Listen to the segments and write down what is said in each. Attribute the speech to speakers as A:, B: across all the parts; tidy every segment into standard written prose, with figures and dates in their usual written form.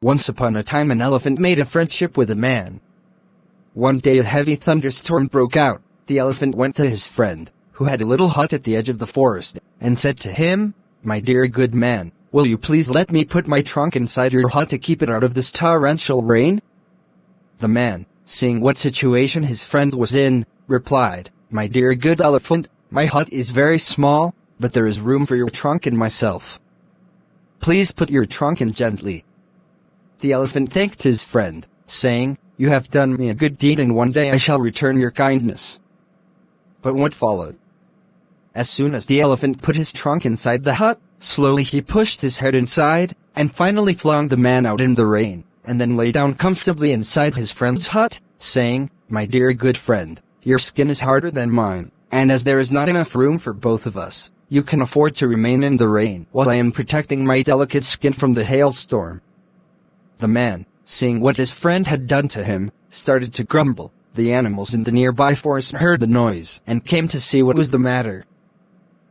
A: Once upon a time an elephant made a friendship with a man. One day a heavy thunderstorm broke out. The elephant went to his friend, who had a little hut at the edge of the forest, and said to him, "My dear good man, will you please let me put my trunk inside your hut to keep it out of this torrential rain?" The man, seeing what situation his friend was in, replied, "My dear good elephant, my hut is very small, but there is room for your trunk and myself. Please put your trunk in gently." The elephant thanked his friend, saying, "You have done me a good deed and one day I shall return your kindness." But what followed? As soon as the elephant put his trunk inside the hut, slowly he pushed his head inside, and finally flung the man out in the rain, and then lay down comfortably inside his friend's hut, saying, "My dear good friend, your skin is harder than mine, and as there is not enough room for both of us, you can afford to remain in the rain while I am protecting my delicate skin from the hailstorm." The man, seeing what his friend had done to him, started to grumble. The animals in the nearby forest heard the noise and came to see what was the matter.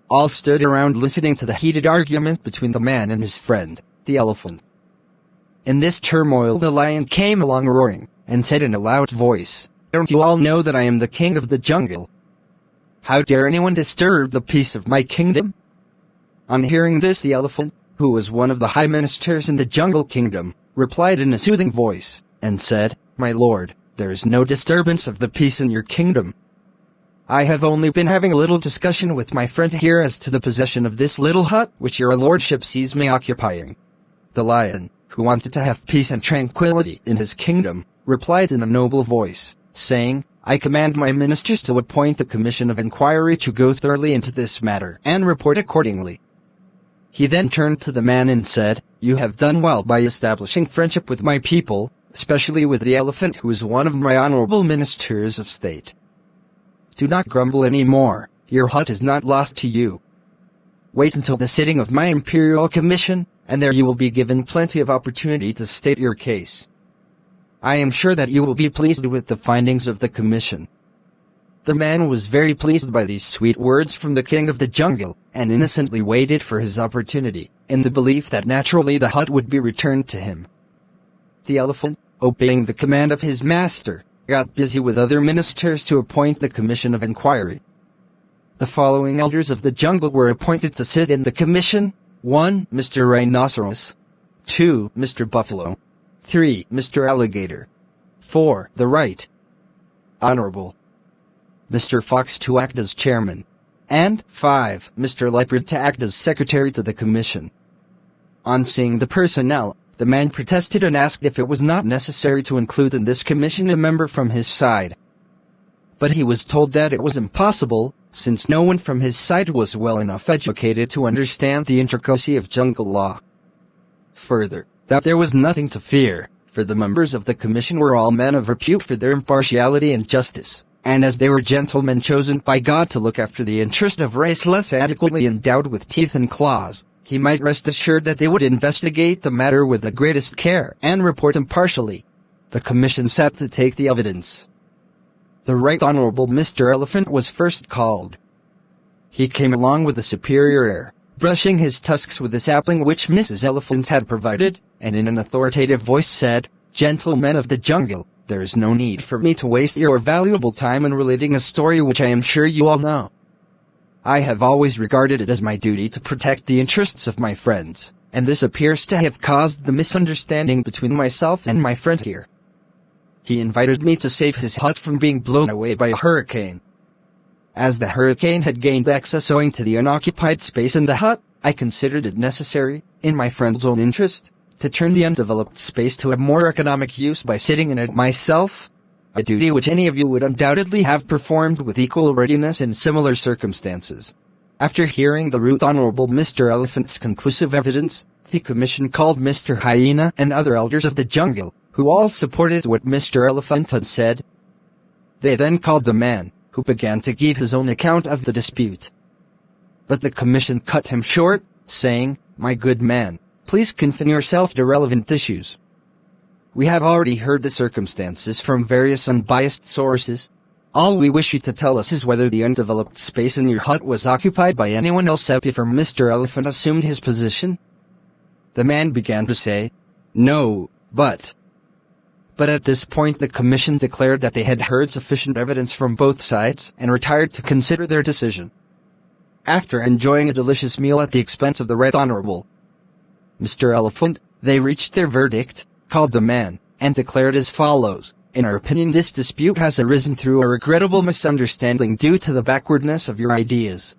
A: All stood around listening to the heated argument between the man and his friend, the elephant. In this turmoil the lion came along roaring, and said in a loud voice, "Don't you all know that I am the king of the jungle? How dare anyone disturb the peace of my kingdom?" On hearing this the elephant, who was one of the high ministers in the jungle kingdom, replied in a soothing voice, and said, "My lord, there is no disturbance of the peace in your kingdom. I have only been having a little discussion with my friend here as to the possession of this little hut which your lordship sees me occupying." The lion, who wanted to have peace and tranquility in his kingdom, replied in a noble voice, saying, "I command my ministers to appoint a commission of inquiry to go thoroughly into this matter and report accordingly." He then turned to the man and said, "You have done well by establishing friendship with my people, especially with the elephant who is one of my honorable ministers of state. Do not grumble any more, your hut is not lost to you. Wait until the sitting of my imperial commission, and there you will be given plenty of opportunity to state your case. I am sure that you will be pleased with the findings of the commission." The man was very pleased by these sweet words from the king of the jungle, and innocently waited for his opportunity, in the belief that naturally the hut would be returned to him. The elephant, obeying the command of his master, got busy with other ministers to appoint the commission of inquiry. The following elders of the jungle were appointed to sit in the commission: 1. Mr. Rhinoceros, 2. Mr. Buffalo, 3. Mr. Alligator, 4. The Right Honorable Mr. Fox to act as chairman, and 5. Mr. Leopard to act as secretary to the commission. On seeing the personnel, the man protested and asked if it was not necessary to include in this commission a member from his side. But he was told that it was impossible, since no one from his side was well enough educated to understand the intricacy of jungle law. Further, that there was nothing to fear, for the members of the commission were all men of repute for their impartiality and justice, and as they were gentlemen chosen by God to look after the interest of race less adequately endowed with teeth and claws, he might rest assured that they would investigate the matter with the greatest care and report impartially. The commission sat to take the evidence. The Right Honorable Mr. Elephant was first called. He came along with a superior air, brushing his tusks with the sapling which Mrs. Elephant had provided, and in an authoritative voice said, "Gentlemen of the jungle, there is no need for me to waste your valuable time in relating a story which I am sure you all know. I have always regarded it as my duty to protect the interests of my friends, and this appears to have caused the misunderstanding between myself and my friend here. He invited me to save his hut from being blown away by a hurricane. As the hurricane had gained access owing to the unoccupied space in the hut, I considered it necessary, in my friend's own interest, to turn the undeveloped space to a more economic use by sitting in it myself, a duty which any of you would undoubtedly have performed with equal readiness in similar circumstances." After hearing the Right Honorable Mr. Elephant's conclusive evidence, the commission called Mr. Hyena and other elders of the jungle, who all supported what Mr. Elephant had said. They then called the man, who began to give his own account of the dispute. But the commission cut him short, saying, "My good man, please confine yourself to relevant issues. We have already heard the circumstances from various unbiased sources. All we wish you to tell us is whether the undeveloped space in your hut was occupied by anyone else before Mr. Elephant assumed his position." The man began to say, "No, But at this point the commission declared that they had heard sufficient evidence from both sides and retired to consider their decision. After enjoying a delicious meal at the expense of the Right Honorable Mr. Elephant, they reached their verdict, called the man, and declared as follows: "In our opinion, this dispute has arisen through a regrettable misunderstanding due to the backwardness of your ideas.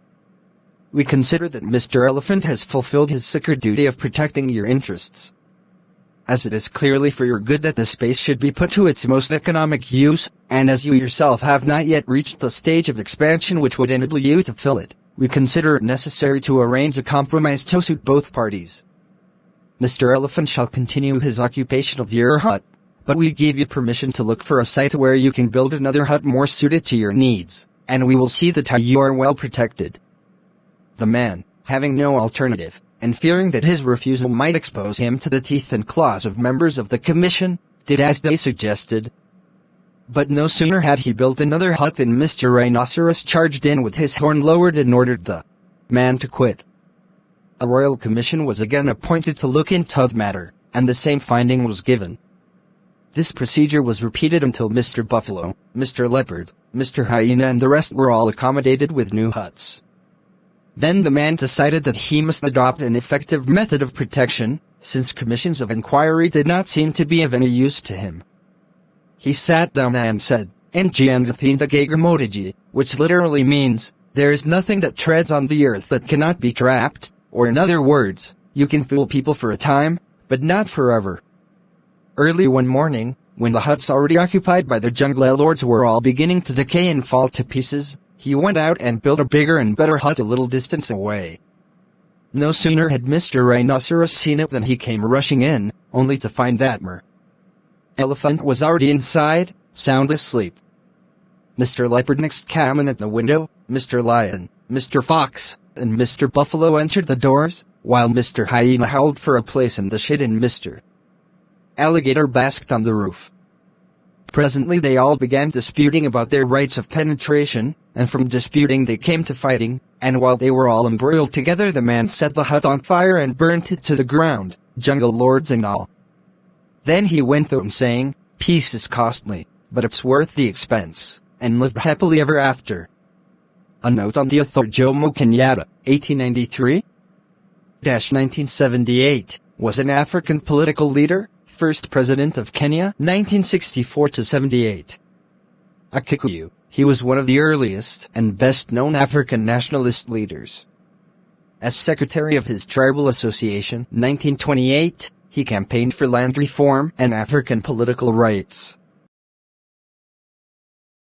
A: We consider that Mr. Elephant has fulfilled his sacred duty of protecting your interests, as it is clearly for your good that the space should be put to its most economic use, and as you yourself have not yet reached the stage of expansion which would enable you to fill it, we consider it necessary to arrange a compromise to suit both parties. Mr. Elephant shall continue his occupation of your hut, but we give you permission to look for a site where you can build another hut more suited to your needs, and we will see that you are well protected." The man, having no alternative, and fearing that his refusal might expose him to the teeth and claws of members of the commission, did as they suggested. But no sooner had he built another hut than Mr. Rhinoceros charged in with his horn lowered and ordered the man to quit. A royal commission was again appointed to look into the matter, and the same finding was given. This procedure was repeated until Mr. Buffalo, Mr. Leopard, Mr. Hyena and the rest were all accommodated with new huts. Then the man decided that he must adopt an effective method of protection, since commissions of inquiry did not seem to be of any use to him. He sat down and said, which literally means, "There is nothing that treads on the earth that cannot be trapped," or in other words, you can fool people for a time, but not forever. Early one morning, when the huts already occupied by the jungle lords were all beginning to decay and fall to pieces, he went out and built a bigger and better hut a little distance away. No sooner had Mr. Rhinoceros seen it than he came rushing in, only to find that Mr. Elephant was already inside, sound asleep. Mr. Leopard next came in at the window, Mr. Lion, Mr. Fox, and Mr. Buffalo entered the doors, while Mr. Hyena howled for a place in the shade and Mr. Alligator basked on the roof. Presently they all began disputing about their rights of penetration, and from disputing they came to fighting, and while they were all embroiled together the man set the hut on fire and burnt it to the ground, jungle lords and all. Then he went home saying, "Peace is costly, but it's worth the expense," and lived happily ever after. A note on the author Jomo Kenyatta, 1893-1978, was an African political leader, first president of Kenya, 1964-78. A Kikuyu, he was one of the earliest and best-known African nationalist leaders. As secretary of his tribal association, 1928, he campaigned for land reform and African political rights.